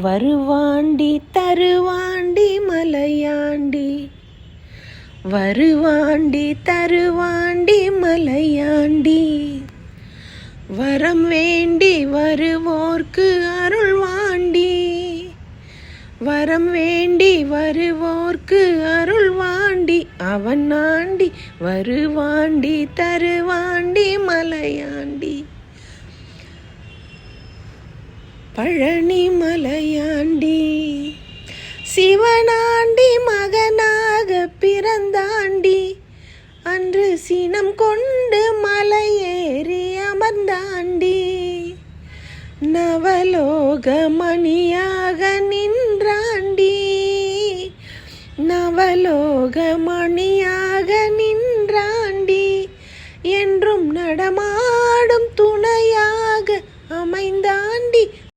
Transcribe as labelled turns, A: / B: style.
A: வருவாண்டி தருவாண்டி மலையாண்டி, வருவாண்டி தருவாண்டி மலையாண்டி, வரம் வேண்டி வருவோர்க்கு அருள்வாண்டி, வரம் வேண்டி வருவோர்க்கு அருள்வாண்டி, அவன் ஆண்டி வருவாண்டி தருவாண்டி மலையாண்டி, பழனி மலையாண்டி, சிவனாண்டி மகனாக பிறந்தாண்டி, அன்று சினம் கொண்டு மலையேறி அமர்ந்தாண்டி, நவலோக மணியாக நின்றாண்டி, நவலோக மணியாக நின்றாண்டி, என்றும் நடமா